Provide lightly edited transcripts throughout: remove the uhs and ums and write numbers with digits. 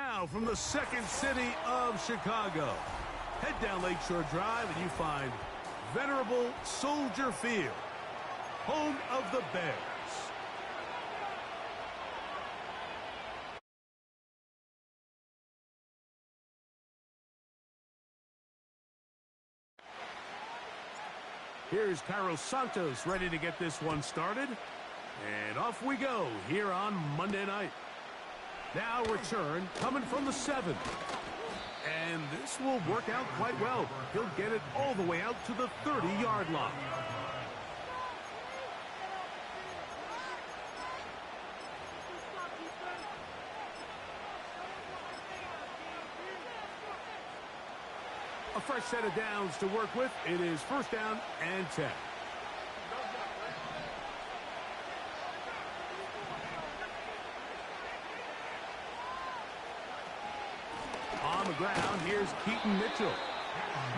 Now, from the second city of Chicago, head down Lakeshore Drive and you find venerable Soldier Field, home of the Bears. Here's Carlos Santos ready to get this one started. And off we go here on Monday night. Now return coming from the 7. And this will work out quite well. He'll get it all the way out to the 30-yard line. A fresh set of downs to work with. It is first down and 10. On the ground, here's Keaton Mitchell.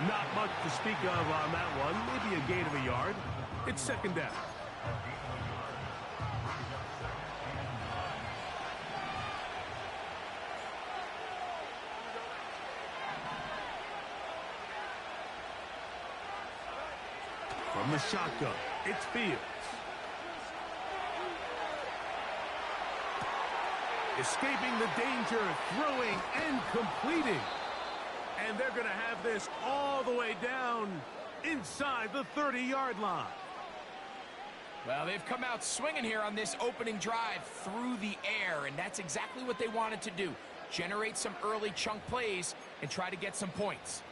Not much to speak of on that one. Maybe a gain of a yard. It's second down. From the shotgun, it's Fields. Escaping the danger, throwing and completing. And they're going to have this all the way down inside the 30-yard line. Well, they've come out swinging here on this opening drive through the air, and that's exactly what they wanted to do. Generate some early chunk plays and try to get some points.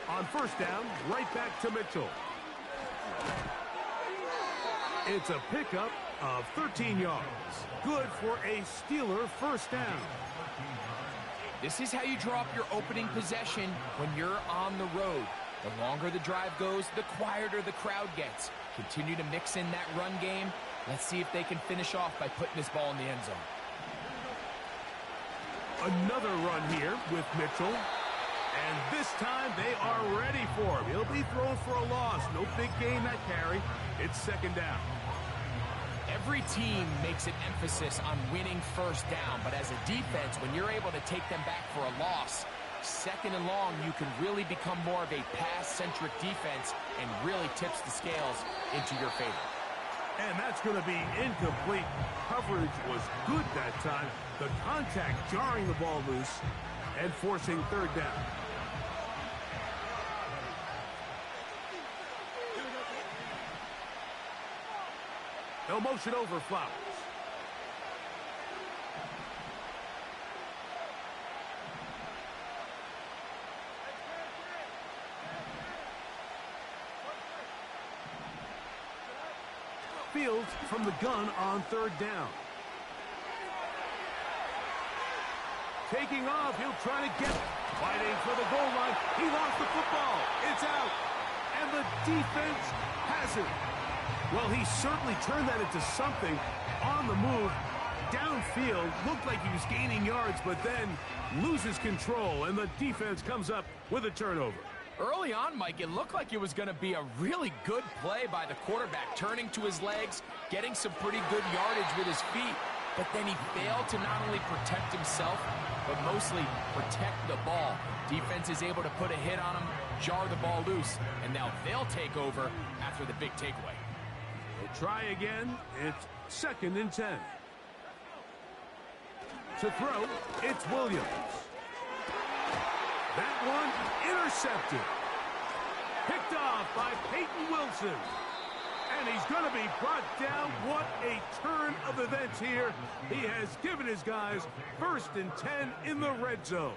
On first down, right back to Mitchell. It's a pickup of 13 yards. Good for a Steeler first down. This is how you draw up your opening possession when you're on the road. The longer the drive goes, the quieter the crowd gets. Continue to mix in that run game. Let's see if they can finish off by putting this ball in the end zone. Another run here with Mitchell. And this time they are ready for him. He'll be thrown for a loss. No big gain that carry. It's second down. Every team makes an emphasis on winning first down, but as a defense, when you're able to take them back for a loss, second and long, you can really become more of a pass-centric defense and really tips the scales into your favor. And that's going to be incomplete. Coverage was good that time. The contact jarring the ball loose and forcing third down. No motion over Flowers. Fields from the gun on third down. Taking off, he'll try to get it. Fighting for the goal line. He lost the football. It's out. And the defense has it. Well, he certainly turned that into something on the move. Downfield, looked like he was gaining yards, but then loses control, and the defense comes up with a turnover. Early on, Mike, it looked like it was going to be a really good play by the quarterback, turning to his legs, getting some pretty good yardage with his feet, but then he failed to not only protect himself, but mostly protect the ball. Defense is able to put a hit on him, jar the ball loose, and now they'll take over after the big takeaway. We'll try again. It's second and 10. To throw, it's Williams. That one intercepted. Picked off by Peyton Wilson. And he's going to be brought down. What a turn of events here. He has given his guys first and 10 in the red zone.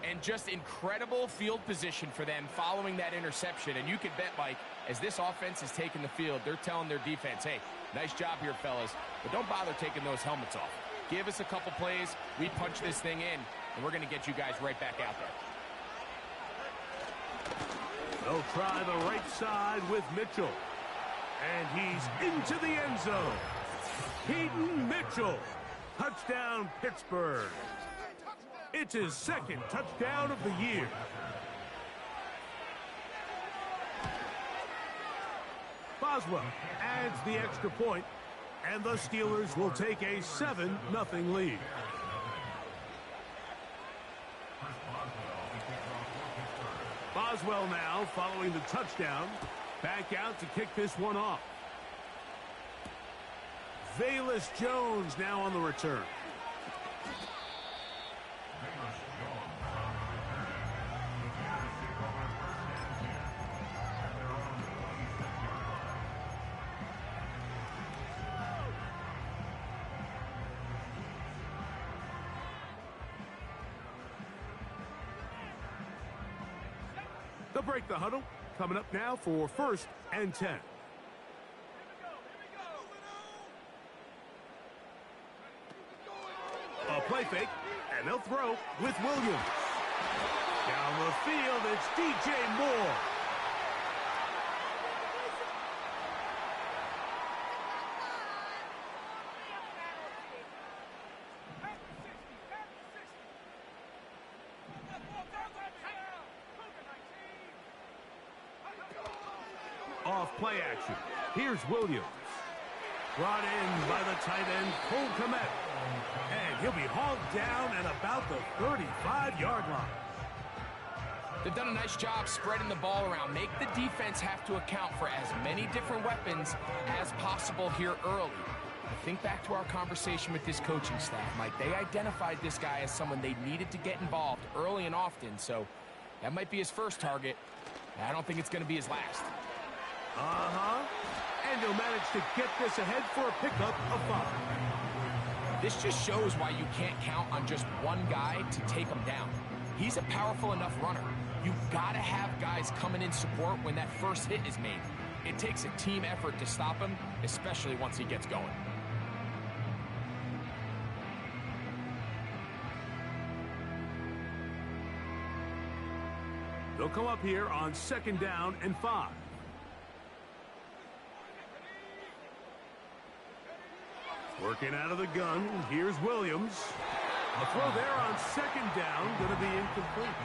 And just incredible field position for them following that interception. And you can bet, Mike, as this offense is taking the field, they're telling their defense, hey, nice job here, fellas, but don't bother taking those helmets off. Give us a couple plays, we punch this thing in, and we're going to get you guys right back out there. They'll try the right side with Mitchell. And he's into the end zone. Keaton Mitchell. Touchdown, Pittsburgh. It's his second touchdown of the year. Boswell adds the extra point, and the Steelers will take a 7-0 lead. Boswell now following the touchdown. Back out to kick this one off. Velus Jones now on the return. They'll break the huddle. Coming up now for 1st and 10. A play fake, and they'll throw with Williams. Down the field, it's DJ Moore. Off play action. Here's Williams. Brought in by the tight end, Cole Kmet. And he'll be hauled down at about the 35-yard line. They've done a nice job spreading the ball around. Make the defense have to account for as many different weapons as possible here early. Think back to our conversation with this coaching staff, Mike. They identified this guy as someone they needed to get involved early and often, so that might be his first target. I don't think it's going to be his last. And he'll manage to get this ahead for a pickup of 5. This just shows why you can't count on just one guy to take him down. He's a powerful enough runner. You've got to have guys coming in support when that first hit is made. It takes a team effort to stop him, especially once he gets going. They'll come up here on 2nd down and 5. Working out of the gun, here's Williams. A throw there on 2nd down, going to be incomplete.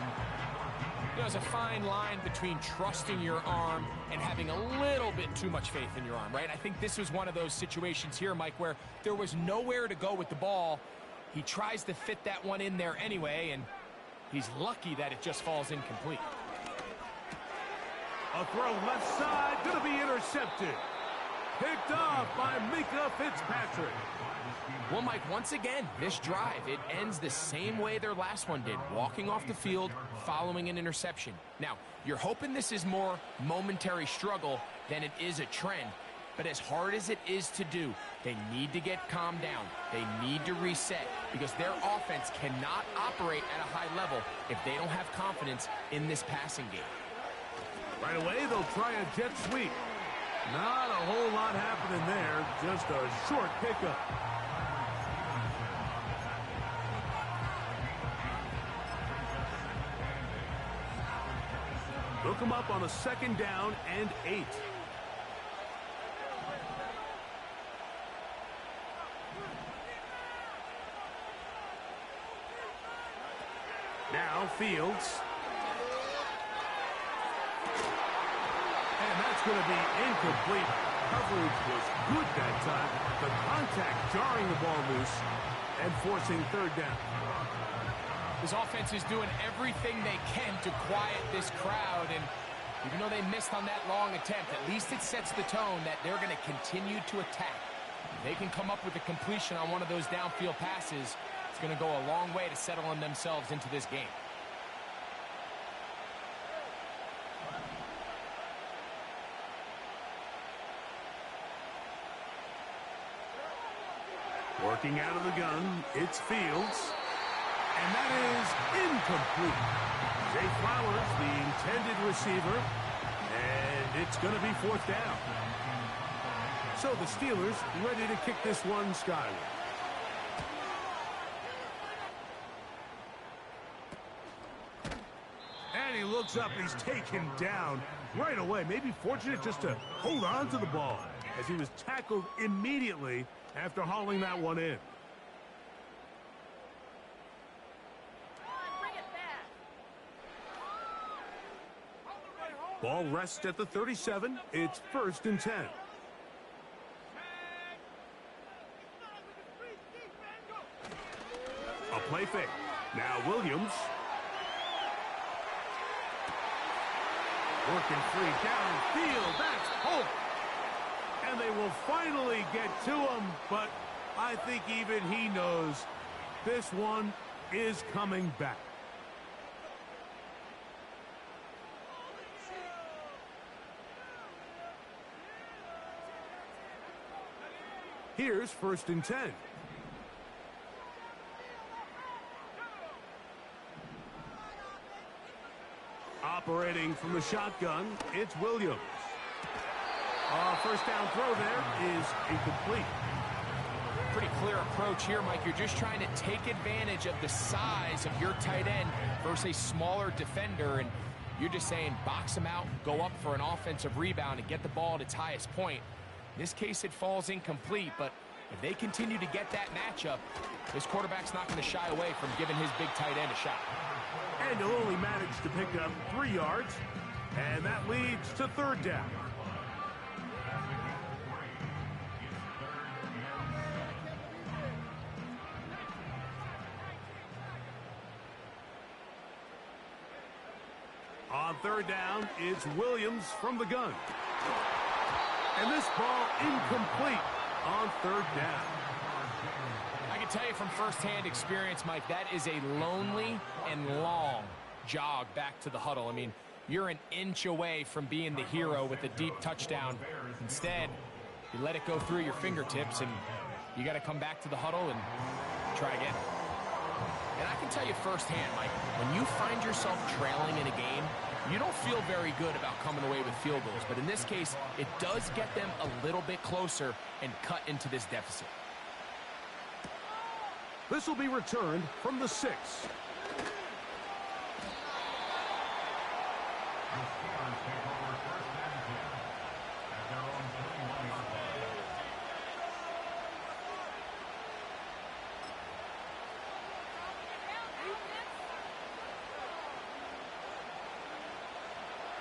There's a fine line between trusting your arm and having a little bit too much faith in your arm, right? I think this was one of those situations here, Mike, where there was nowhere to go with the ball. He tries to fit that one in there anyway, and he's lucky that it just falls incomplete. A throw left side, going to be intercepted. Picked off by Minkah Fitzpatrick. Well, Mike, once again, this drive, it ends the same way their last one did, walking off the field, following an interception. Now, you're hoping this is more momentary struggle than it is a trend, but as hard as it is to do, they need to get calmed down. They need to reset because their offense cannot operate at a high level if they don't have confidence in this passing game. Right away, they'll try a jet sweep. Not a whole lot happening there, just a short pickup. They'll come up on a 2nd down and 8. Now Fields. And that's going to be incomplete. Coverage was good that time. The contact jarring the ball loose and forcing 3rd down. This offense is doing everything they can to quiet this crowd, and even though they missed on that long attempt, at least it sets the tone that they're going to continue to attack. If they can come up with a completion on one of those downfield passes, it's going to go a long way to settling themselves into this game. Working out of the gun, it's Fields. And that is incomplete. Zay Flowers, the intended receiver. And it's going to be 4th down. So the Steelers ready to kick this one skyward. And he looks up, he's taken down right away. Maybe fortunate just to hold on to the ball as he was tackled immediately after hauling that one in. Ball rests at the 37. It's 1st and 10. A play fake. Now Williams. Working free downfield. That's Hope. And they will finally get to him, but I think even he knows this one is coming back. Here's 1st and 10. Operating from the shotgun, it's Williams. First down throw there is incomplete. Pretty clear approach here, Mike. You're just trying to take advantage of the size of your tight end versus a smaller defender, and you're just saying box him out, go up for an offensive rebound, and get the ball at its highest point. In this case, it falls incomplete, but if they continue to get that matchup, this quarterback's not going to shy away from giving his big tight end a shot. And he'll only manage to pick up 3 yards, and that leads to 3rd down. On 3rd down, it's Williams from the gun. And this ball incomplete on 3rd down. I can tell you from firsthand experience, Mike, that is a lonely and long jog back to the huddle. I mean, you're an inch away from being the hero with a deep touchdown. Instead, you let it go through your fingertips, and you got to come back to the huddle and try again. And I can tell you firsthand, Mike, when you find yourself trailing in a game, you don't feel very good about coming away with field goals. But in this case, it does get them a little bit closer and cut into this deficit. This will be returned from the 6.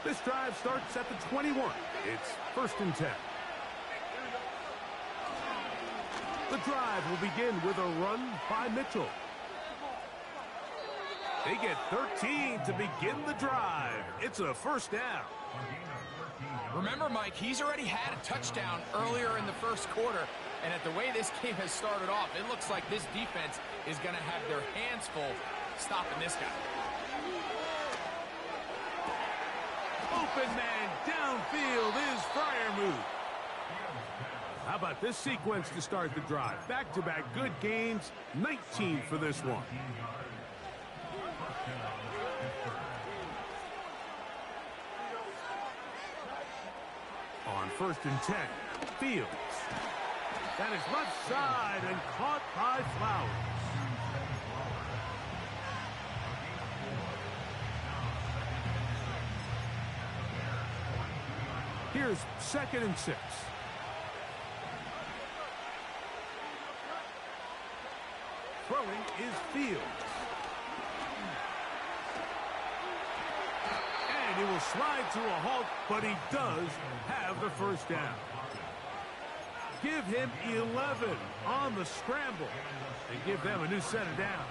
This drive starts at the 21. It's 1st and 10. The drive will begin with a run by Mitchell. They get 13 to begin the drive. It's a 1st down. Remember, Mike, he's already had a touchdown earlier in the 1st quarter, and at the way this game has started off, it looks like this defense is going to have their hands full stopping this guy. Open man downfield is Freiermuth. How about this sequence to start the drive? Back-to-back good gains, 19 for this one. On 1st and 10, Fields. That is left side and caught by Flowers. Here's 2nd and 6. Throwing is Fields. And he will slide to a halt, but he does have the 1st down. Give him 11 on the scramble and give them a new set of downs.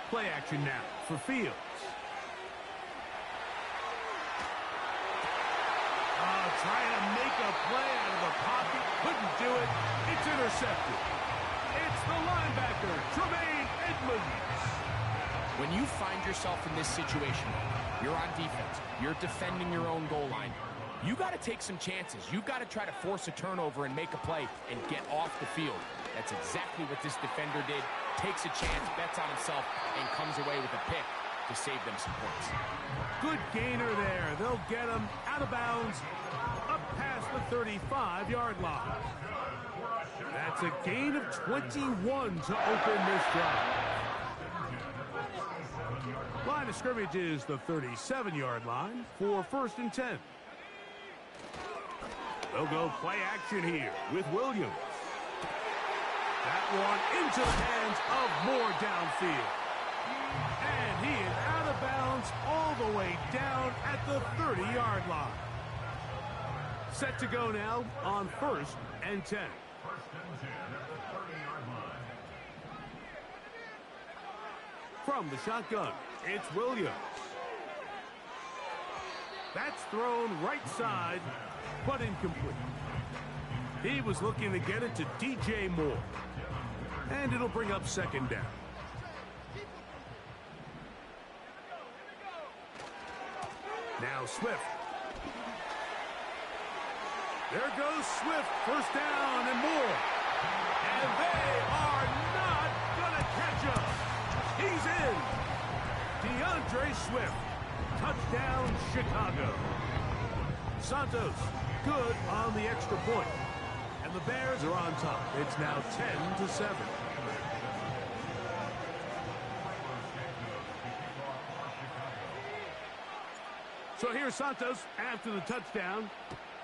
Play action now for Fields. Trying to make a play out of the pocket. Couldn't do it. It's intercepted. It's the linebacker, Tremaine Edmunds. When you find yourself in this situation, you're on defense, you're defending your own goal line, you got to take some chances. You got to try to force a turnover and make a play and get off the field. That's exactly what this defender did. Takes a chance, bets on himself, and comes away with a pick to save them some points. Good gainer there. They'll get him out of bounds up past the 35-yard line. That's a gain of 21 to open this drive. Line of scrimmage is the 37-yard line for 1st and 10. They'll go play action here with Williams. That one into the hands of Moore downfield. And he is out of bounced all the way down at the 30-yard line. Set to go now on 1st and 10. From the shotgun, it's Williams. That's thrown right side, but incomplete. He was looking to get it to DJ Moore. And it'll bring up 2nd down. Now Swift. There goes Swift, 1st down and more. And they are not going to catch him. He's in. DeAndre Swift. Touchdown, Chicago. Santos, good on the extra point. And the Bears are on top. It's now 10-7. So here's Santos after the touchdown.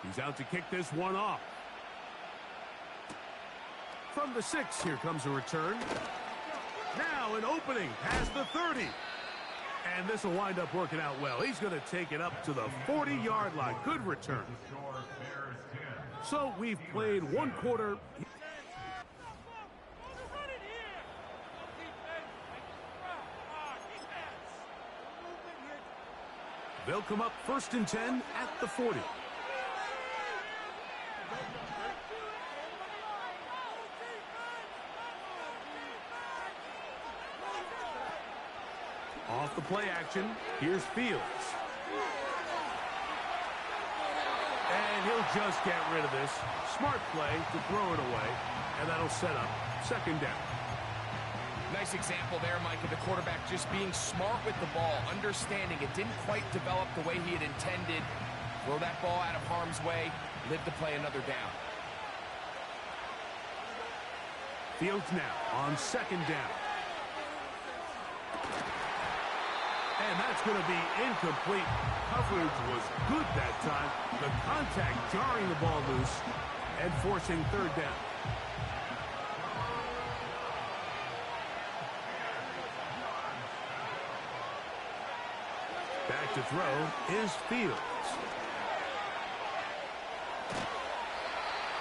He's out to kick this one off. From the 6, here comes a return. Now an opening past the 30. And this will wind up working out well. He's going to take it up to the 40-yard line. Good return. So we've played 1 quarter. They'll come up 1st and 10 at the 40. Off the play action, here's Fields. And he'll just get rid of this. Smart play to throw it away, and that'll set up 2nd down. Nice example there, Mike, of the quarterback just being smart with the ball, understanding it didn't quite develop the way he had intended. Throw that ball out of harm's way, live to play another down. Fields now on 2nd down. And that's going to be incomplete. Coverage was good that time. The contact jarring the ball loose and forcing 3rd down. Back to throw is Fields.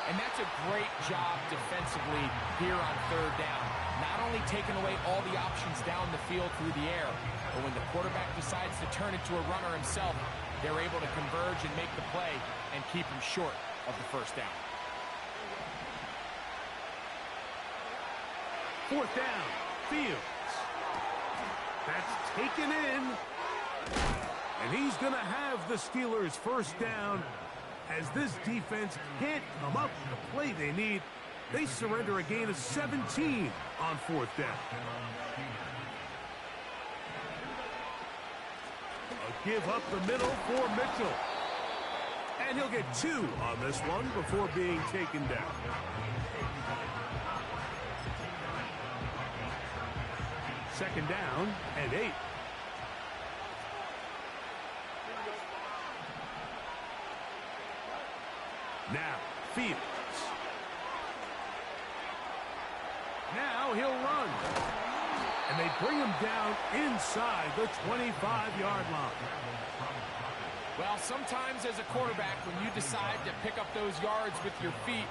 And that's a great job defensively here on 3rd down. Not only taking away all the options down the field through the air, but when the quarterback decides to turn it to a runner himself, they're able to converge and make the play and keep him short of the 1st down. 4th down, Fields. That's taken in. And he's going to have the Steelers' 1st down. As this defense can't come up with the play they need, they surrender a gain of 17 on 4th down. A give up the middle for Mitchell. And he'll get 2 on this one before being taken down. Second down and 8. Now, Fields. Now he'll run. And they bring him down inside the 25-yard line. Well, sometimes as a quarterback, when you decide to pick up those yards with your feet,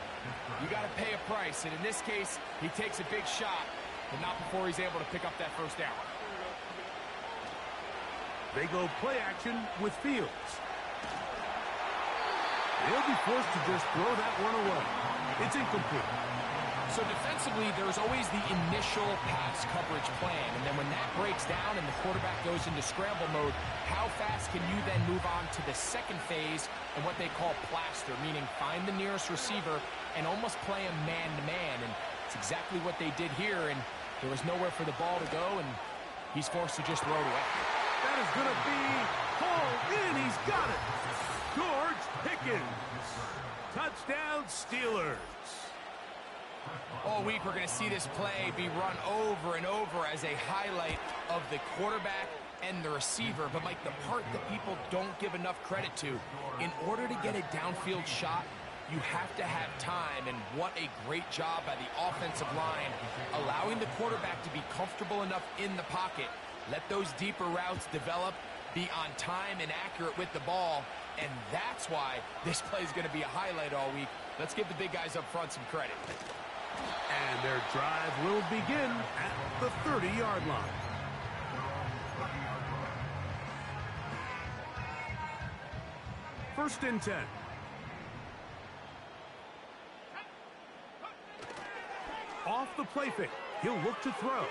you got to pay a price. And in this case, he takes a big shot, but not before he's able to pick up that 1st down. They go play action with Fields. He'll be forced to just throw that one away. It's incomplete. So defensively, there's always the initial pass coverage plan. And then when that breaks down and the quarterback goes into scramble mode, how fast can you then move on to the 2nd phase and what they call plaster, meaning find the nearest receiver and almost play him man-to-man. And it's exactly what they did here. And there was nowhere for the ball to go, and he's forced to just throw it away. That is going to be hauled in. He's got it. George Pickens. Touchdown, Steelers. All week, we're going to see this play be run over and over as a highlight of the quarterback and the receiver. But, Mike, the part that people don't give enough credit to, in order to get a downfield shot, you have to have time. And what a great job by the offensive line, allowing the quarterback to be comfortable enough in the pocket, let those deeper routes develop, be on time and accurate with the ball, and that's why this play is going to be a highlight all week. Let's give the big guys up front some credit. And their drive will begin at the 30-yard line. First and 10. Off the play fake. He'll look to throw.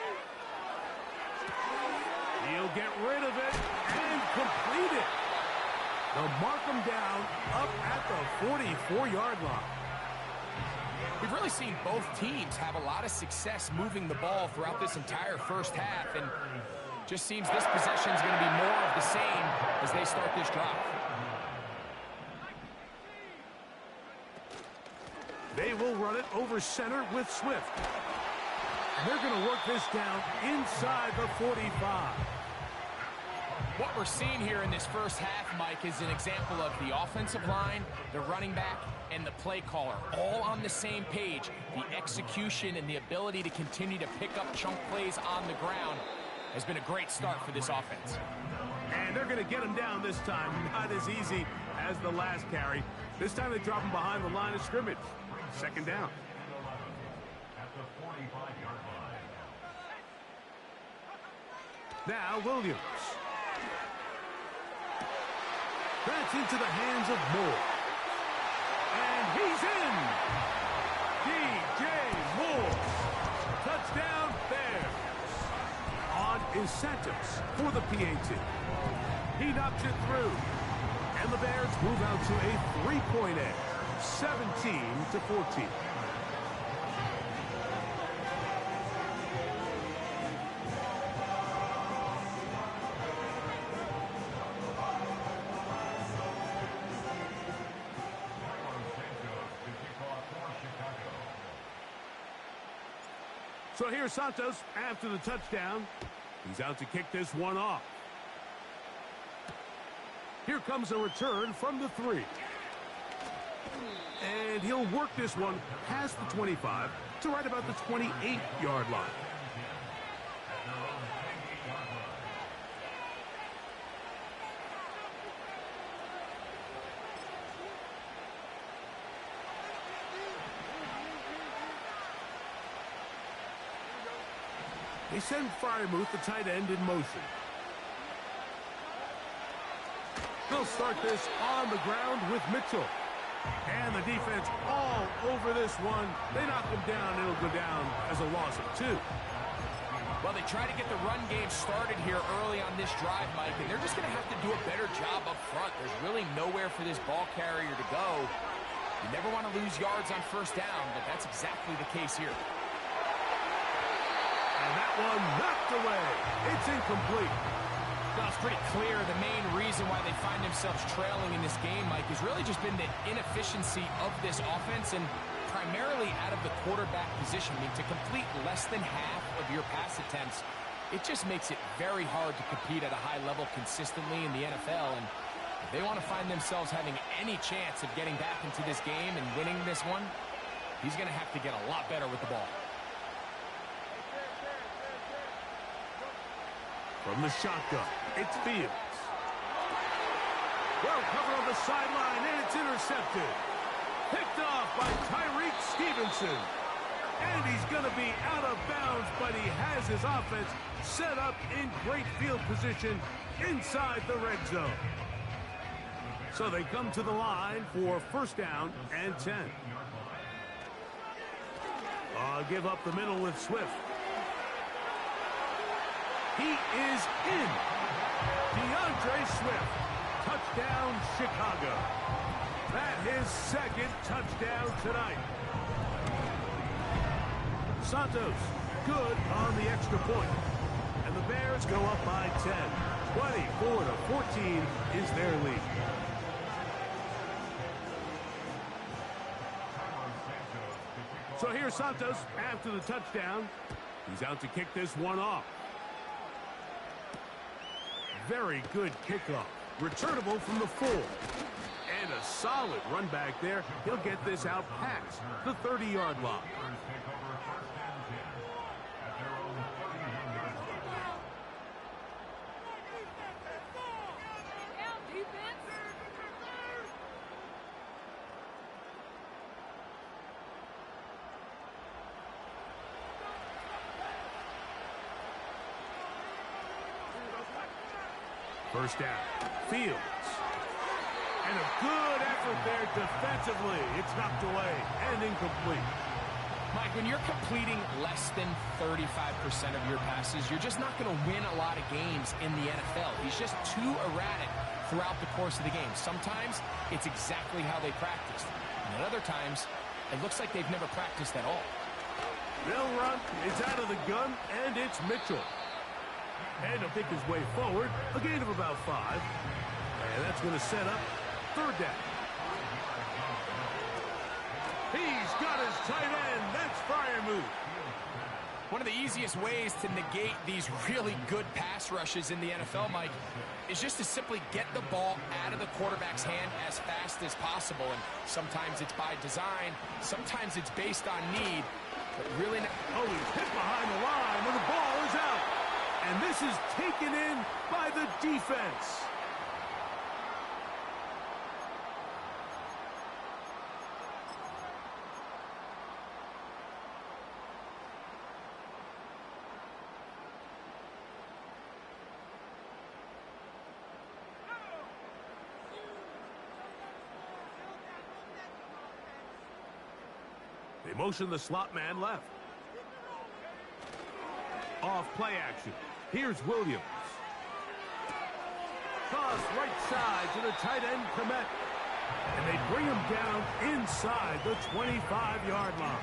He'll get rid of it and complete it. They'll mark him down up at the 44-yard line. We've really seen both teams have a lot of success moving the ball throughout this entire first half, and just seems this possession is going to be more of the same as they start this drive. They will run it over center with Swift. And they're going to work this down inside the 45. What we're seeing here in this first half, Mike, is an example of the offensive line, the running back, and the play caller all on the same page. The execution and the ability to continue to pick up chunk plays on the ground has been a great start for this offense. And they're going to get him down this time. Not as easy as the last carry. This time they drop him behind the line of scrimmage. Second down. Now Williams. That's into the hands of Moore. And he's in. DJ Moore. Touchdown Bears. On is Santos for the PAT. He knocks it through. And the Bears move out to a 3-point edge. 17-14. So here's Santos after the touchdown. He's out to kick this one off. Here comes a return from the 3. And he'll work this one past the 25 to right about the 28-yard line. They send Freiermuth, the tight end, in motion. They'll start this on the ground with Mitchell. And the defense all over this one. They knock him down. It'll go down as a loss of 2. Well, they try to get the run game started here early on this drive, Mike, and they're just going to have to do a better job up front. There's really nowhere for this ball carrier to go. You never want to lose yards on first down, but that's exactly the case here. And that one knocked away. It's incomplete. Well, it's pretty clear the main reason why they find themselves trailing in this game, Mike, has really just been the inefficiency of this offense and primarily out of the quarterback position. I mean, to complete less than half of your pass attempts, it just makes it very hard to compete at a high level consistently in the NFL. And if they want to find themselves having any chance of getting back into this game and winning this one, he's going to have to get a lot better with the ball. From the shotgun, it's Fields. Well covered on the sideline, and it's intercepted. Picked off by Tyreek Stevenson. And he's going to be out of bounds, but he has his offense set up in great field position inside the red zone. So they come to the line for first down and 10. Give up the middle with Swift. He is in. DeAndre Swift. Touchdown, Chicago. That his second touchdown tonight. Santos, good on the extra point. And the Bears go up by 10. 24-14 is their lead. So here's Santos after the touchdown. He's out to kick this one off. Very good kickoff. Returnable from the 4. And a solid run back there. He'll get this out past the 30-yard line. First down. Fields. And a good effort there defensively. It's knocked away and incomplete. Mike, when you're completing less than 35% of your passes, you're just not going to win a lot of games in the NFL. He's just too erratic throughout the course of the game. Sometimes it's exactly how they practiced. And at other times, it looks like they've never practiced at all. They'll run. It's out of the gun, and it's Mitchell. And he'll pick his way forward. A gain of about 5. And that's going to set up third down. He's got his tight end. That's Freiermuth. One of the easiest ways to negate these really good pass rushes in the NFL, Mike, is just to simply get the ball out of the quarterback's hand as fast as possible. And sometimes it's by design. Sometimes it's based on need. But really not. Oh, he's hit behind the line when the ball is out. And this is taken in by the defense. They motion the slot man left. Off play action. Here's Williams. Toss right side to the tight end, Komet. And they bring him down inside the 25-yard line.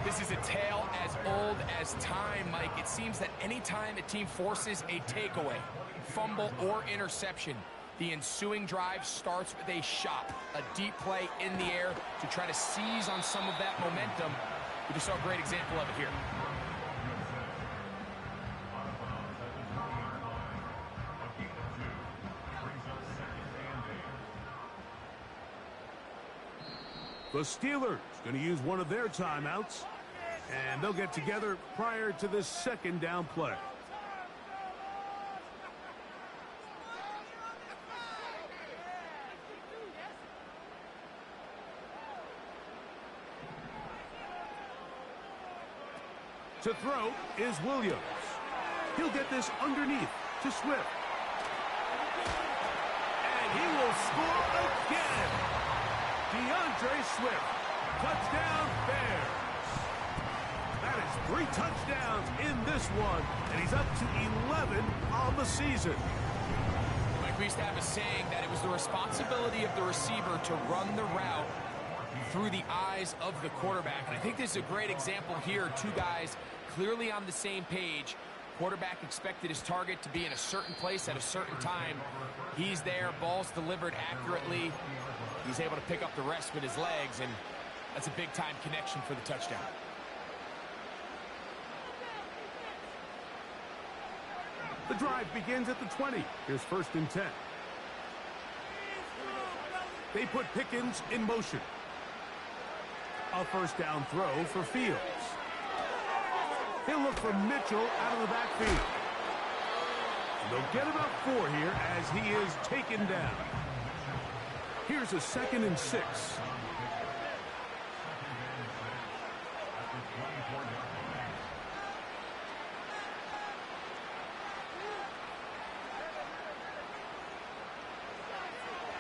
This is a tale as old as time, Mike. It seems that any time a team forces a takeaway, fumble, or interception, the ensuing drive starts with a shot, a deep play in the air to try to seize on some of that momentum. We just saw a great example of it here. The Steelers going to use one of their timeouts, and they'll get together prior to this second down play. To throw is Williams. He'll get this underneath to Swift. And he will score again. DeAndre Swift. Touchdown Bears. That is 3 touchdowns in this one. And he's up to 11 on the season. Like we used to have a saying that it was the responsibility of the receiver to run the route through the eyes of the quarterback. And I think this is a great example here. 2 guys clearly on the same page. Quarterback expected his target to be in a certain place at a certain time. He's there, ball's delivered accurately. He's able to pick up the rest with his legs, and that's a big-time connection for the touchdown. The drive begins at the 20. Here's 1st and 10. They put Pickens in motion. A first down throw for Fields. He'll look for Mitchell out of the backfield. They'll get about 4 here as he is taken down. Here's a 2nd and 6.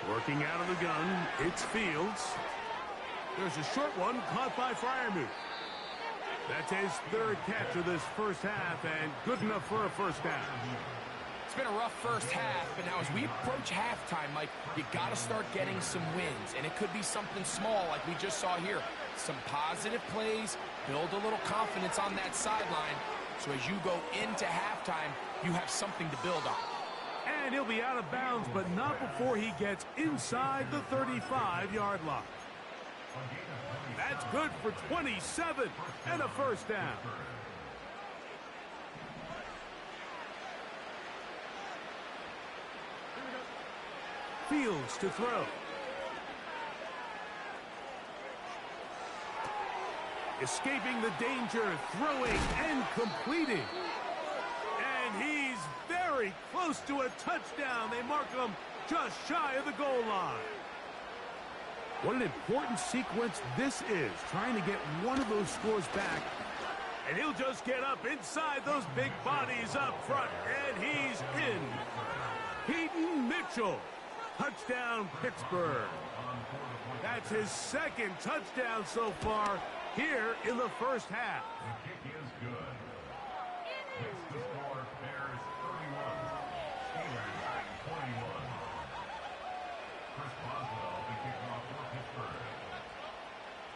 Working out of the gun, it's Fields. There's a short one caught by Freiermuth. That's his 3rd catch of this first half, and good enough for a first down. It's been a rough first half, but now as we approach halftime, Mike, you got to start getting some wins, and it could be something small like we just saw here. Some positive plays, build a little confidence on that sideline, so as you go into halftime, you have something to build on. And he'll be out of bounds, but not before he gets inside the 35-yard line. That's good for 27 and a first down. Fields to throw. Escaping the danger, throwing and completing. And he's very close to a touchdown. They mark him just shy of the goal line. What an important sequence this is, trying to get one of those scores back And he'll just get up inside those big bodies up front, and he's in. Keaton Mitchell, touchdown Pittsburgh. That's his second touchdown so far here in the first half. The kick is good. Next to score, Bears 31, Steelers 21. Chris Boswell, the kickoff for Pittsburgh.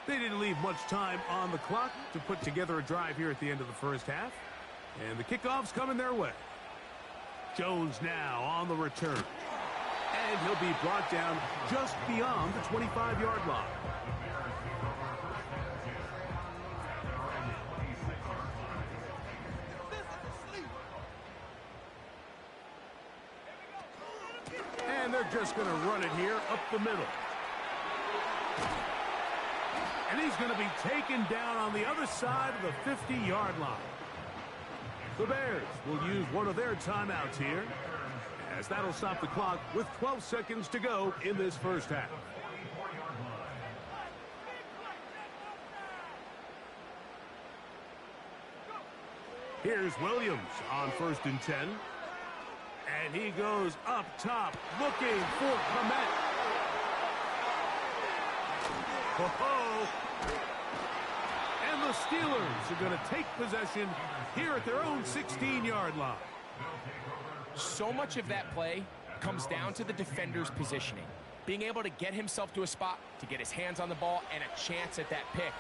They didn't leave much time on the clock to put together a drive here at the end of the first half. And the kickoff's coming their way. Jones now on the return. And he'll be brought down just beyond the 25-yard line. And they're just going to run it here up the middle. And he's going to be taken down on the other side of the 50-yard line. The Bears will use one of their timeouts here, as that'll stop the clock with 12 seconds to go in this first half. Here's Williams on 1st and 10. And he goes up top looking for Kmet. Oh, and the Steelers are going to take possession here at their own 16-yard line. So much of that play comes down to the defender's positioning. Being able to get himself to a spot, to get his hands on the ball, and a chance at that pick.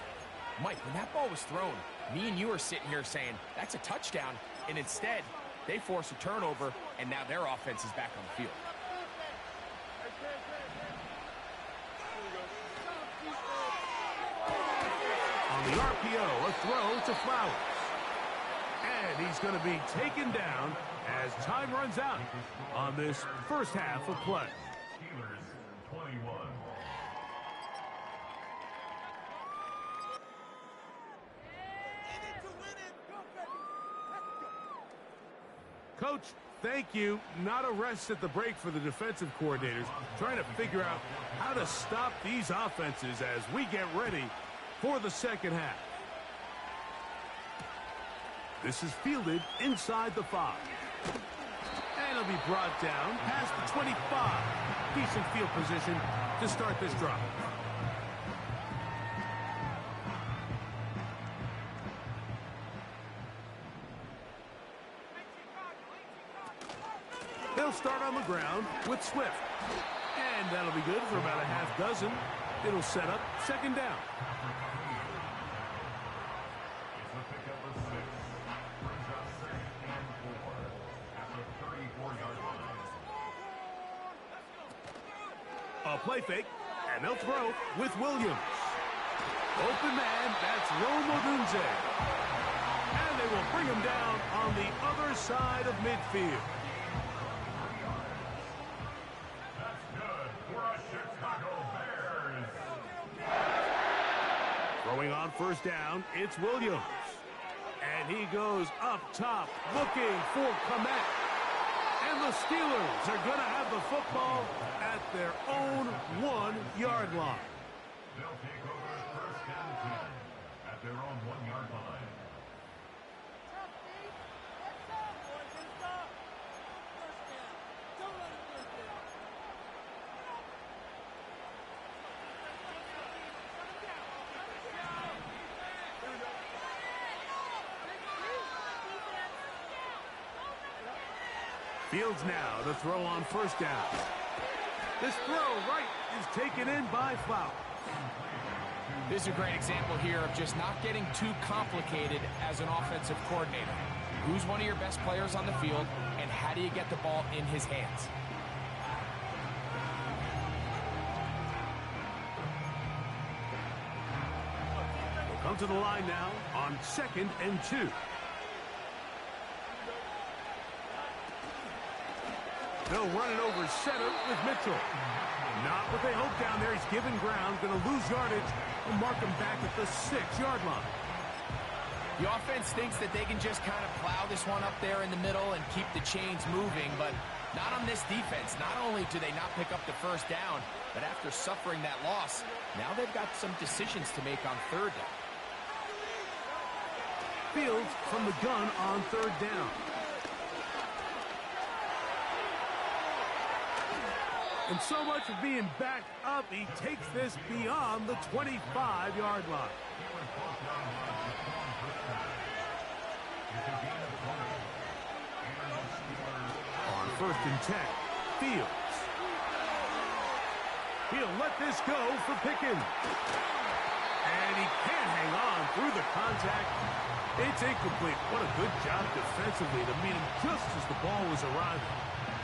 Mike, when that ball was thrown, me and you are sitting here saying, that's a touchdown. And instead, they force a turnover, and now their offense is back on the field. On the RPO, a throw to Flowers. And he's going to be taken down as time runs out on this first half of play. Steelers 21. Coach, thank you. Not a rest at the break for the defensive coordinators, trying to figure out how to stop these offenses as we get ready for the second half. This is fielded inside the 5. And it'll be brought down past the 25. Decent field position to start this drive. They'll start on the ground with Swift. And that'll be good for about a half dozen. It'll set up second down. A play fake, and they'll throw with Williams. Open man, that's Rome Odunze. And they will bring him down on the other side of midfield. That's good for a Chicago Bears. Throwing on first down, it's Williams. And he goes up top, looking for Kmet. And the Steelers are going to have the football at their own 1-yard line. They'll take over 1st and 10 at their own 1-yard line. Fields now to throw on first down. This throw right is taken in by Flowers. This is a great example here of just not getting too complicated as an offensive coordinator. Who's one of your best players on the field, and how do you get the ball in his hands? We'll come to the line now on 2nd and 2. They'll run it over center with Mitchell. Not what they hope down there. He's given ground, going to lose yardage, and mark him back at the 6-yard line. The offense thinks that they can just kind of plow this one up there in the middle and keep the chains moving, but not on this defense. Not only do they not pick up the first down, but after suffering that loss, now they've got some decisions to make on 3rd down. Fields from the gun on third down. And so much for being backed up, he takes this beyond the 25-yard line. On 1st and 10, Fields. He'll let this go for Pickens. And he can't hang on through the contact. It's incomplete. What a good job defensively to meet him just as the ball was arriving.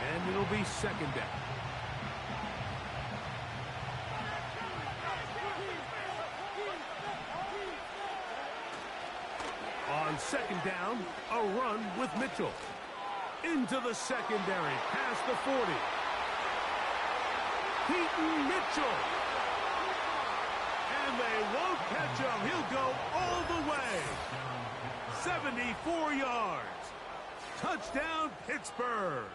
And it'll be 2nd down. On 2nd down, a run with Mitchell. Into the secondary, past the 40. Keaton Mitchell. And they won't catch him. He'll go all the way. 74 yards. Touchdown, Pittsburgh.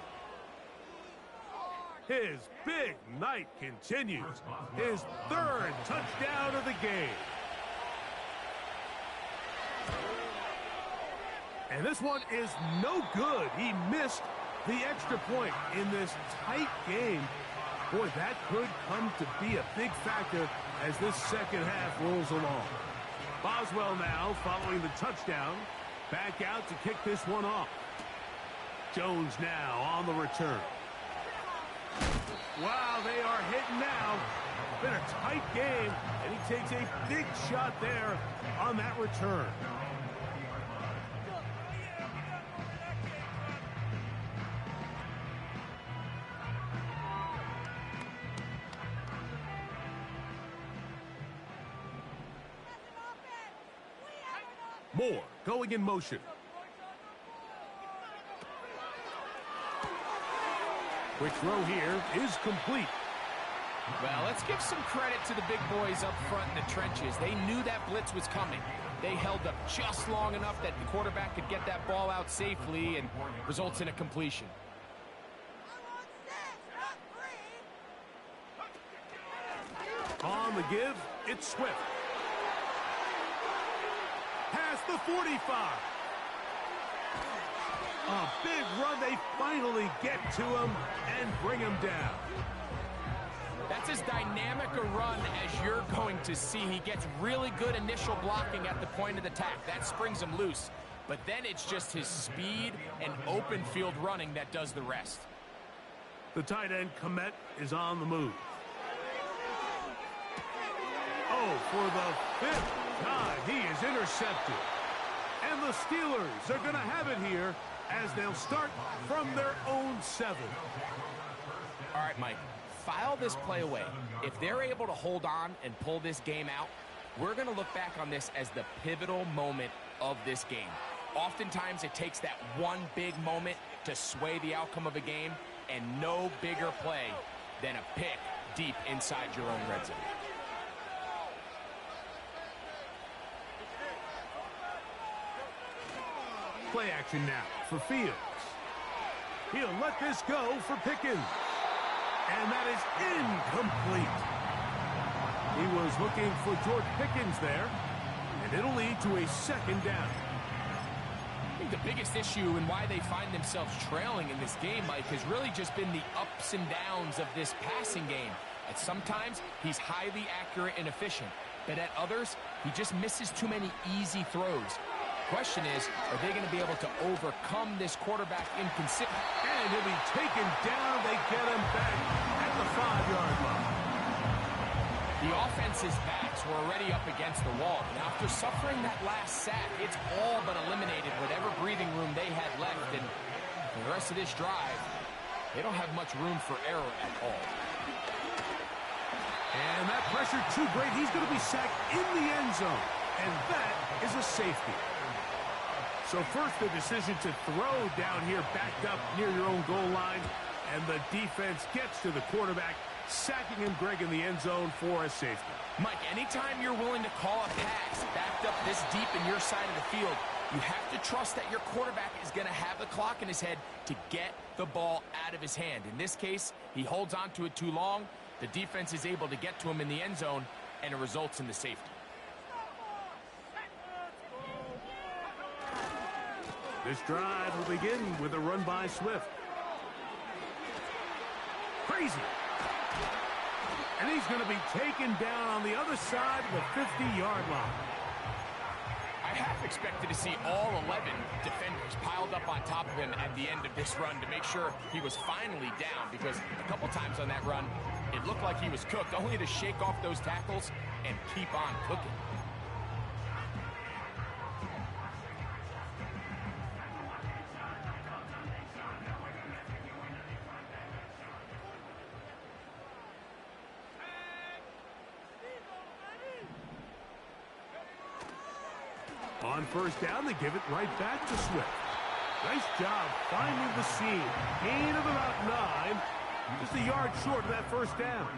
His big night continues. His 3rd touchdown of the game. And this one is no good. He missed the extra point in this tight game. Boy, that could come to be a big factor as this second half rolls along. Boswell now following the touchdown. Back out to kick this one off. Jones now on the return. Wow, they are hitting now. Been a tight game, and he takes a big shot there on that return. Moore going in motion. Quick throw here is complete. Well, let's give some credit to the big boys up front in the trenches. They knew that blitz was coming. They held up just long enough that the quarterback could get that ball out safely and results in a completion. On the give, it's Swift. Past the 45. A big run. They finally get to him and bring him down. That's as dynamic a run as you're going to see. He gets really good initial blocking at the point of attack. That springs him loose. But then it's just his speed and open field running that does the rest. The tight end, Kmet, is on the move. Oh, for the 5th time, he is intercepted. And the Steelers are going to have it here as they'll start from their own 7. All right, Mike, file this play away. If they're able to hold on and pull this game out, we're going to look back on this as the pivotal moment of this game. Oftentimes, it takes that one big moment to sway the outcome of a game, and no bigger play than a pick deep inside your own red zone. Play action now for Fields. He'll let this go for Pickens. And that is incomplete. He was looking for George Pickens there. And it'll lead to a 2nd down. I think the biggest issue and why they find themselves trailing in this game, Mike, has really just been the ups and downs of this passing game. And sometimes he's highly accurate and efficient. But at others, he just misses too many easy throws. Question is, are they going to be able to overcome this quarterback inconsistency? And he'll be taken down. They get him back at the 5-yard line. The offense's backs were already up against the wall. And after suffering that last sack, it's all but eliminated whatever breathing room they had left. And for the rest of this drive, they don't have much room for error at all. And that pressure too great. He's going to be sacked in the end zone. And that is a safety. So first, the decision to throw down here backed up near your own goal line. And the defense gets to the quarterback, sacking him, Greg, in the end zone for a safety. Mike, anytime you're willing to call a pass backed up this deep in your side of the field, you have to trust that your quarterback is going to have the clock in his head to get the ball out of his hand. In this case, he holds on to it too long. The defense is able to get to him in the end zone, and it results in the safety. This drive will begin with a run by Swift. Crazy. And he's going to be taken down on the other side of the 50-yard line. I half expected to see all 11 defenders piled up on top of him at the end of this run to make sure he was finally down, because a couple times on that run, it looked like he was cooked, only to shake off those tackles and keep on cooking. On first down, they give it right back to Swift. Nice job finding the seam. Gain of about 9. Just a yard short of that first down.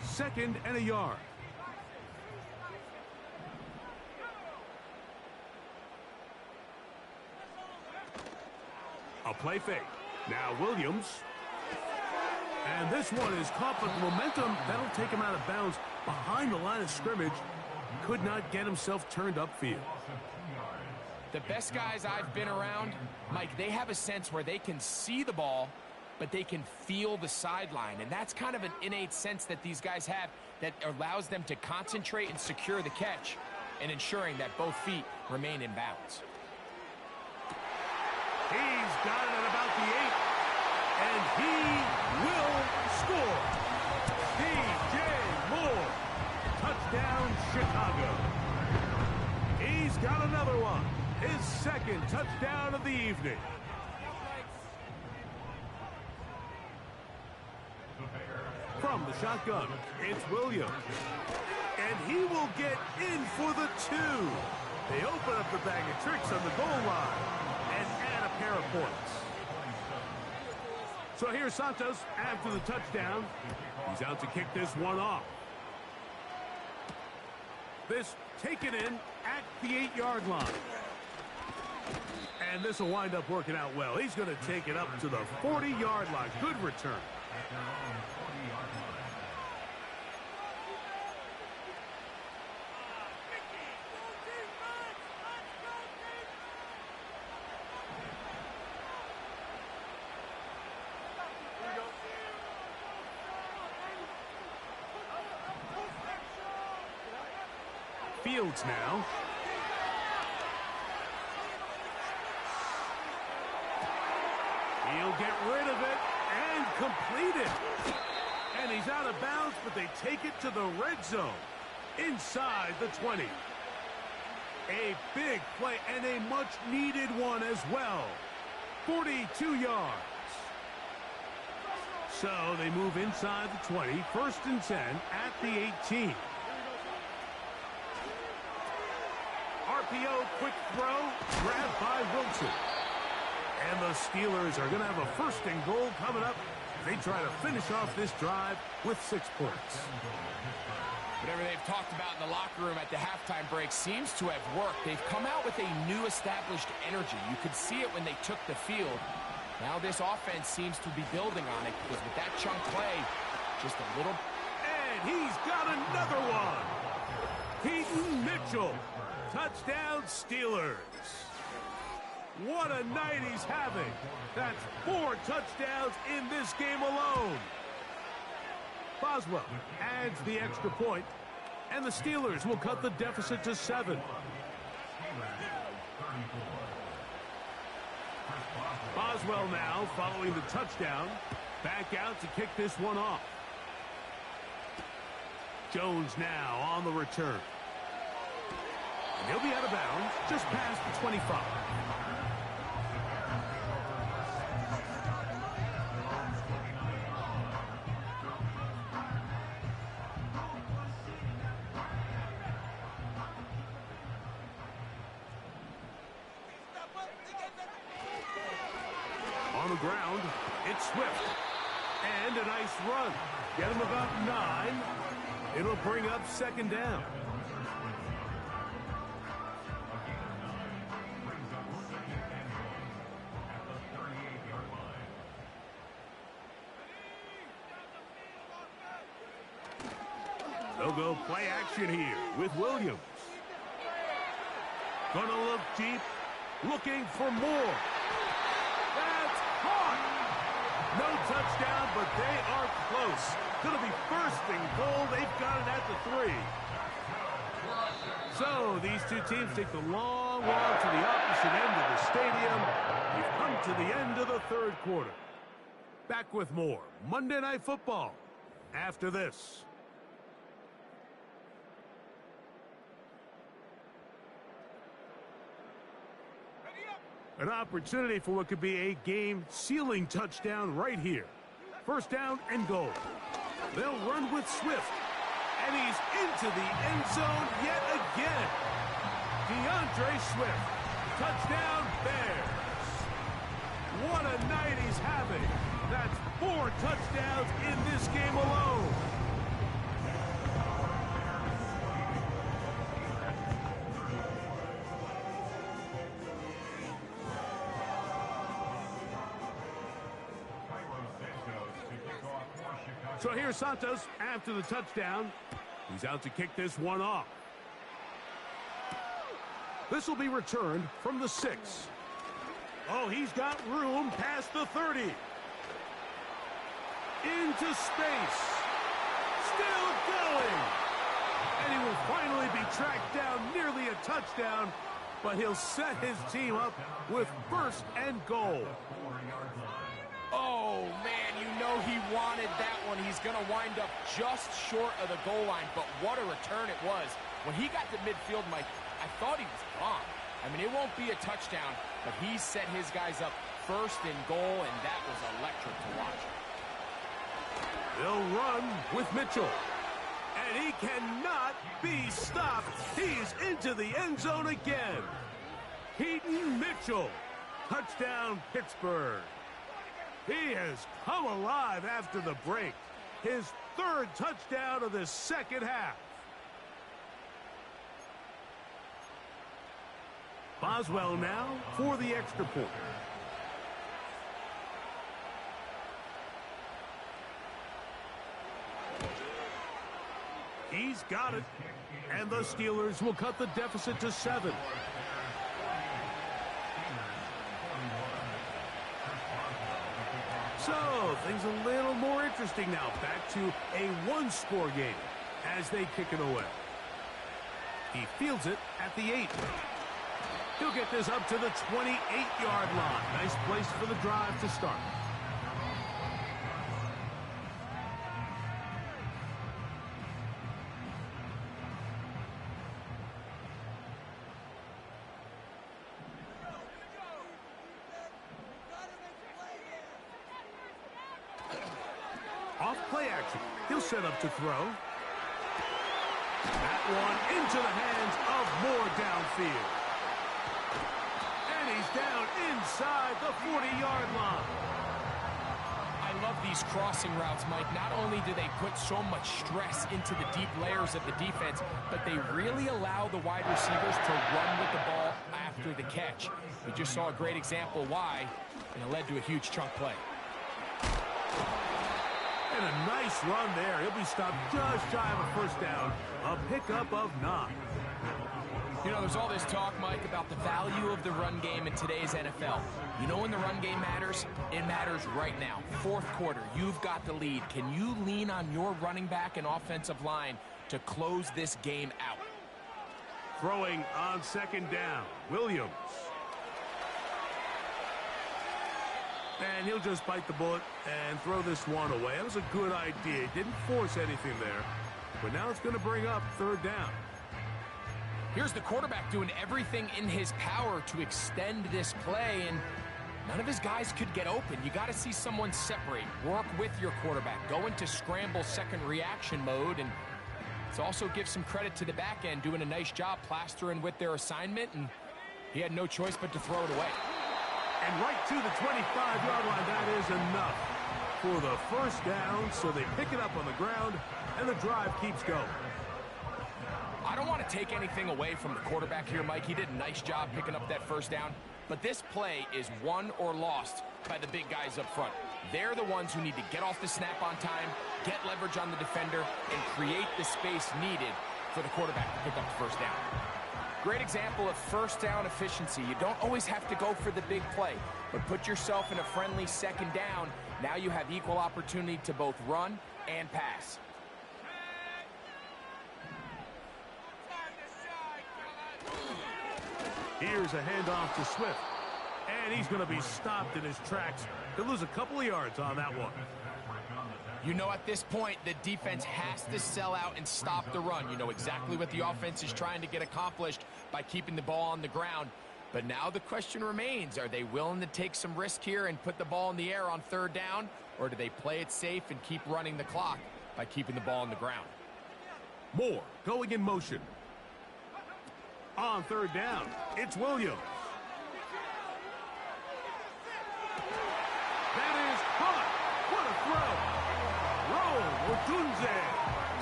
Second and a yard. A play fake. Now Williams. And this one is caught, but the momentum, that'll take him out of bounds behind the line of scrimmage. Could not get himself turned upfield. The best guys I've been around, Mike, they have a sense where they can see the ball, but they can feel the sideline. And that's kind of an innate sense that these guys have that allows them to concentrate and secure the catch and ensuring that both feet remain in bounds. He's got it at about the 8. And he will score. DJ Moore. Touchdown, Chicago. He's got another one. His second touchdown of the evening. From the shotgun, it's Williams. And he will get in for the 2. They open up the bag of tricks on the goal line and add a pair of points. So here's Santos after the touchdown. He's out to kick this one off. This taken in at the 8-yard line. And this will wind up working out well. He's going to take it up to the 40-yard line. Good return. Fields now. He'll get rid of it and complete it. And he's out of bounds, but they take it to the red zone inside the 20. A big play and a much-needed one as well. 42 yards. So they move inside the 20, first and 10 at the 18. RPO, quick throw, grabbed by Wilson. And the Steelers are going to have a first and goal coming up. They try to finish off this drive with 6 points. Whatever they've talked about in the locker room at the halftime break seems to have worked. They've come out with a new established energy. You could see it when they took the field. Now this offense seems to be building on it, because with that chunk play, just a little. And he's got another one. Keaton Mitchell. Touchdown, Steelers. What a night he's having. That's 4 touchdowns in this game alone. Boswell adds the extra point, and the Steelers will cut the deficit to 7. Boswell now following the touchdown. Back out to kick this one off. Jones now on the return. And he'll be out of bounds just past the 25. On the ground, it's Swift. And a nice run. Get him about 9. It'll bring up second down. They'll go play action here with Williams. Gonna look deep, looking for more. That's caught. No touchdown, but they are close. Gonna be first and goal. They've got it at the 3. So these two teams take the long walk to the opposite end of the stadium. We've come to the end of the third quarter. Back with more Monday Night Football after this. An opportunity for what could be a game-sealing touchdown right here. First down and goal. They'll run with Swift. And he's into the end zone yet again. DeAndre Swift. Touchdown Bears. What a night he's having. That's 4 touchdowns in this game alone. So here's Santos after the touchdown. He's out to kick this one off. This will be returned from the 6. Oh, he's got room past the 30. Into space. Still going. And he will finally be tracked down, nearly a touchdown, but he'll set his team up with first and goal. Oh, man, you know he wanted that one. He's going to wind up just short of the goal line, but what a return it was. When he got to midfield, Mike, I thought he was gone. I mean, it won't be a touchdown, but he set his guys up first and goal, and that was electric to watch. They'll run with Mitchell. And he cannot be stopped. He's into the end zone again. Keaton Mitchell. Touchdown, Pittsburgh. He has come alive after the break. His 3rd touchdown of the second half. Boswell now for the extra point. He's got it. And the Steelers will cut the deficit to 7. So, things a little more interesting now. Back to a 1-score game as they kick it away. He fields it at the 8. He'll get this up to the 28-yard line. Nice place for the drive to start. Off play action. He'll set up to throw. That one into the hands of Moore downfield. And he's down inside the 40-yard line. I love these crossing routes, Mike. Not only do they put so much stress into the deep layers of the defense, but they really allow the wide receivers to run with the ball after the catch. We just saw a great example why, and it led to a huge chunk play. And a nice run there. He'll be stopped just shy of a first down. A pickup of 9. You know, there's all this talk, Mike, about the value of the run game in today's NFL. You know when the run game matters? It matters right now. 4th quarter, you've got the lead. Can you lean on your running back and offensive line to close this game out? Throwing on 2nd down, Williams. And he'll just bite the bullet and throw this one away. That was a good idea. He didn't force anything there. But now it's going to bring up 3rd down. Here's the quarterback doing everything in his power to extend this play, and none of his guys could get open. You got to see someone separate, work with your quarterback, go into scramble second reaction mode, and it's also give some credit to the back end doing a nice job plastering with their assignment, and he had no choice but to throw it away. And right to the 25-yard line, that is enough for the first down. So they pick it up on the ground, and the drive keeps going. I don't want to take anything away from the quarterback here, Mike. He did a nice job picking up that first down. But this play is won or lost by the big guys up front. They're the ones who need to get off the snap on time, get leverage on the defender, and create the space needed for the quarterback to pick up the first down. Great example of first down efficiency. You don't always have to go for the big play, but put yourself in a friendly second down. Now you have equal opportunity to both run and pass. Here's a handoff to Swift. And he's going to be stopped in his tracks. He'll lose a couple of yards on that one. You know, at this point, the defense has to sell out and stop the run. You know exactly what the offense is trying to get accomplished by keeping the ball on the ground. But now the question remains, are they willing to take some risk here and put the ball in the air on third down? Or do they play it safe and keep running the clock by keeping the ball on the ground? Moore going in motion. On third down, it's Williams. That is caught. What a throw. Odunze,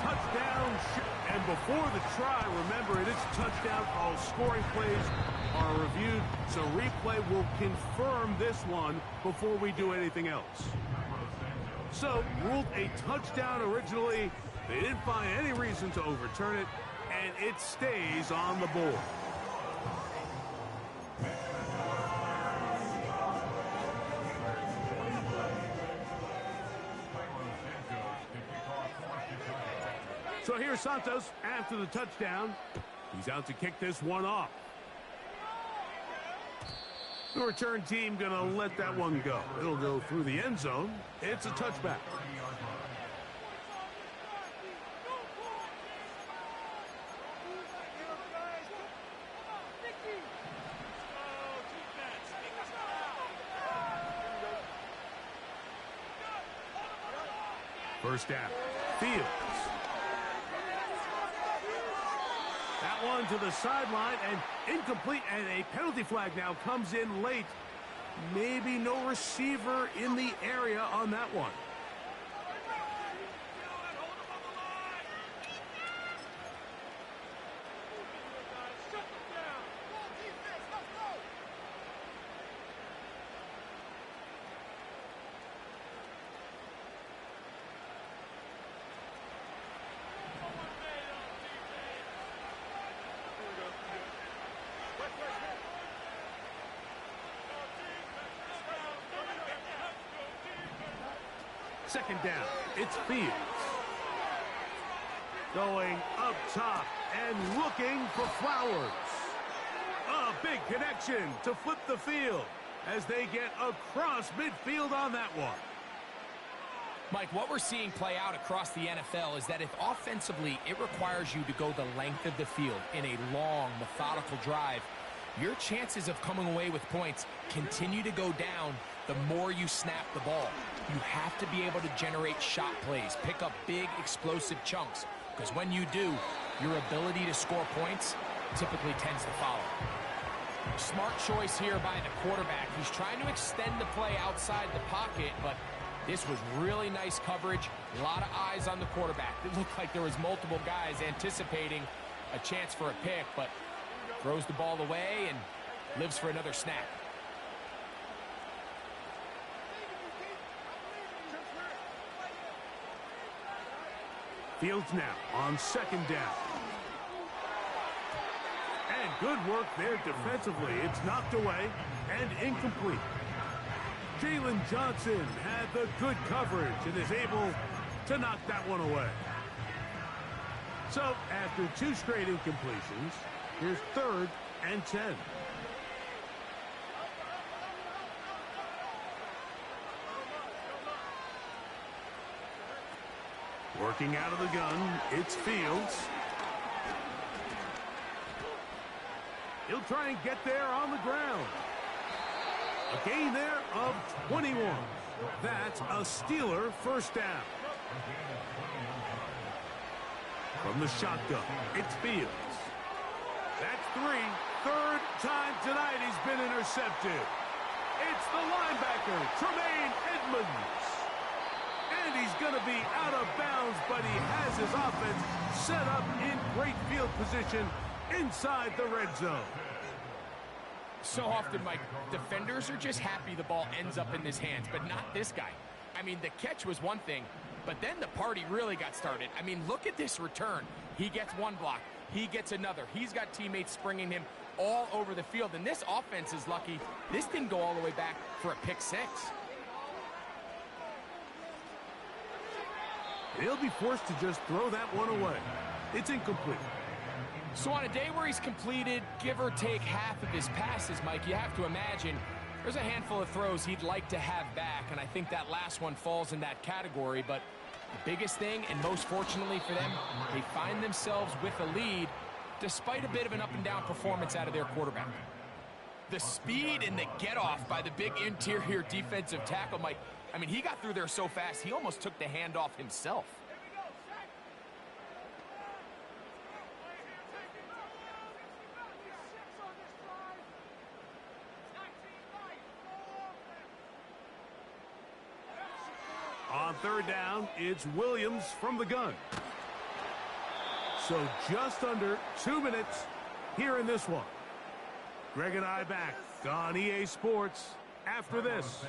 touchdown, and before the try, remember it is touchdown. All scoring plays are reviewed, so replay will confirm this one before we do anything else. So, ruled a touchdown originally. They didn't find any reason to overturn it, and it stays on the board. So here's Santos after the touchdown. He's out to kick this one off. The return team going to let that one go. It'll go through the end zone. It's a touchback. First down. Fields. That one to the sideline and incomplete, and a penalty flag now comes in late. Maybe no receiver in the area on that one. Second down, it's Fields. Going up top and looking for Flowers. A big connection to flip the field as they get across midfield on that one. Mike, what we're seeing play out across the NFL is that if offensively it requires you to go the length of the field in a long, methodical drive, your chances of coming away with points continue to go down the more you snap the ball. You have to be able to generate shot plays, pick up big, explosive chunks, because when you do, your ability to score points typically tends to follow. Smart choice here by the quarterback. He's trying to extend the play outside the pocket, but this was really nice coverage. A lot of eyes on the quarterback. It looked like there was multiple guys anticipating a chance for a pick, but throws the ball away and lives for another snap. Fields now on second down. And good work there defensively. It's knocked away and incomplete. Jalen Johnson had the good coverage and is able to knock that one away. So after two straight incompletions, here's 3rd and 10. Working out of the gun, it's Fields. He'll try and get there on the ground. A gain there of 21. That's a Steeler first down. From the shotgun, it's Fields. That's 3. 3rd time tonight he's been intercepted. It's the linebacker, Tremaine Edmunds. And he's going to be out of bounds, but he has his offense set up in great field position inside the red zone. So often, Mike, defenders are just happy the ball ends up in his hands, but not this guy. I mean, the catch was one thing, but then the party really got started. I mean, look at this return. He gets one block. He gets another. He's got teammates springing him all over the field. And this offense is lucky. This didn't go all the way back for a pick six. He'll be forced to just throw that one away. It's incomplete. So on a day where he's completed, give or take half of his passes, Mike, you have to imagine there's a handful of throws he'd like to have back, and I think that last one falls in that category. But the biggest thing, and most fortunately for them, they find themselves with a lead despite a bit of an up-and-down performance out of their quarterback. The speed and the get-off by the big interior defensive tackle, Mike, I mean, he got through there so fast, he almost took the handoff himself. On third down, it's Williams from the gun. So just under 2 minutes here in this one. Greg and I back on EA Sports after this.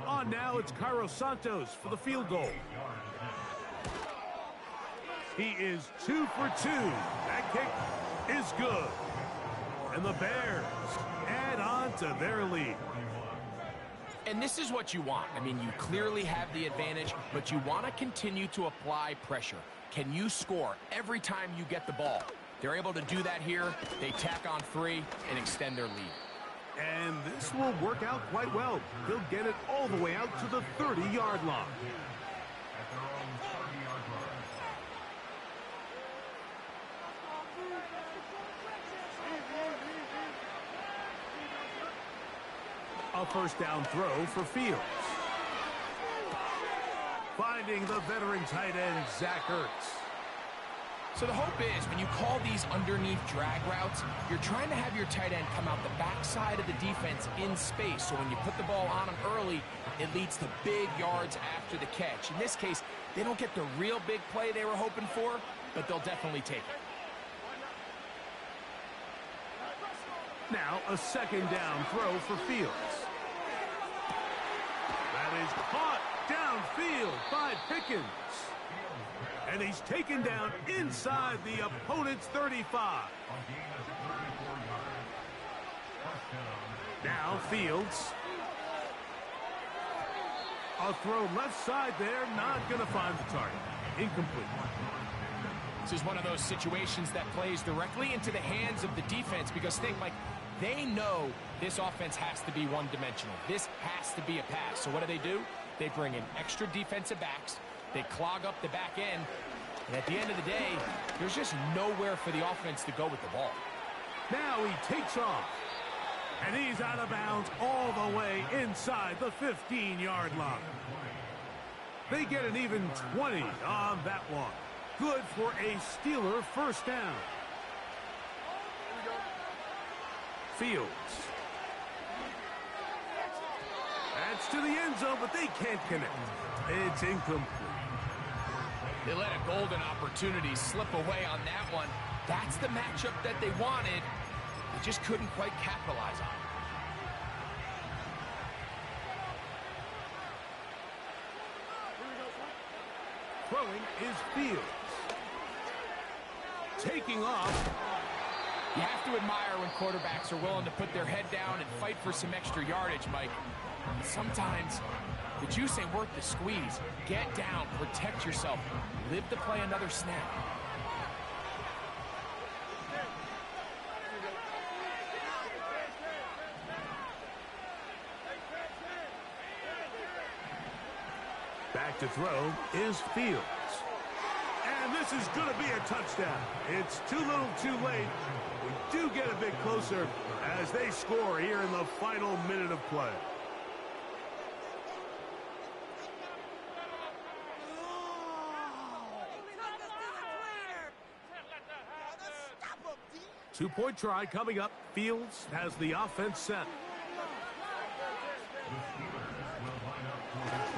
On now, it's Cairo Santos for the field goal. He is 2 for 2. That kick is good. And the Bears add on to their lead. And this is what you want. I mean, you clearly have the advantage, but you want to continue to apply pressure. Can you score every time you get the ball? They're able to do that here. They tack on 3 and extend their lead. And this will work out quite well. They'll get it all the way out to the 30-yard line. At their own 30-yard line. A first down throw for Fields. Finding the veteran tight end, Zach Ertz. So the hope is when you call these underneath drag routes, you're trying to have your tight end come out the backside of the defense in space. So when you put the ball on him early, it leads to big yards after the catch. In this case, they don't get the real big play they were hoping for, but they'll definitely take it. Now a second down throw for Fields. That is caught downfield by Pickens. And he's taken down inside the opponent's 35. Now Fields. A throw left side there, not going to find the target. Incomplete. This is one of those situations that plays directly into the hands of the defense because think, Mike, they know this offense has to be one-dimensional. This has to be a pass. So what do? They bring in extra defensive backs. They clog up the back end. And at the end of the day, there's just nowhere for the offense to go with the ball. Now he takes off. And he's out of bounds all the way inside the 15-yard line. They get an even 20 on that one. Good for a Steeler first down. Fields. That's to the end zone, but they can't connect. It's incomplete. They let a golden opportunity slip away on that one. That's the matchup that they wanted. They just couldn't quite capitalize on it. Throwing is Fields. Taking off. You have to admire when quarterbacks are willing to put their head down and fight for some extra yardage, Mike. Sometimes the juice ain't worth the squeeze. Get down, protect yourself, live to play another snap. Back to throw is Fields. And this is going to be a touchdown. It's too little too late. We do get a bit closer as they score here in the final minute of play. Two-point try coming up. Fields has the offense set.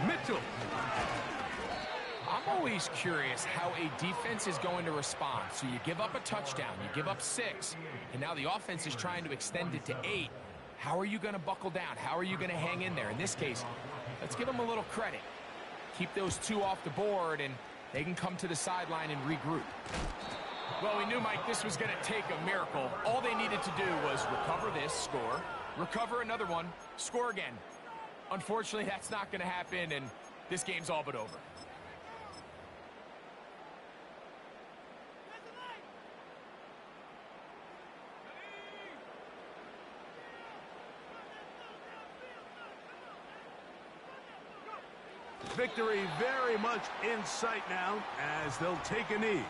Mitchell. I'm always curious how a defense is going to respond. So you give up a touchdown, you give up 6, and now the offense is trying to extend it to 8. How are you going to buckle down? How are you going to hang in there? In this case, let's give them a little credit. keep those two off the board, and they can come to the sideline and regroup. Well, we knew, Mike, this was going to take a miracle. All they needed to do was recover this, score, recover another one, score again. Unfortunately, that's not going to happen, and this game's all but over. Victory very much in sight now as they'll take a knee.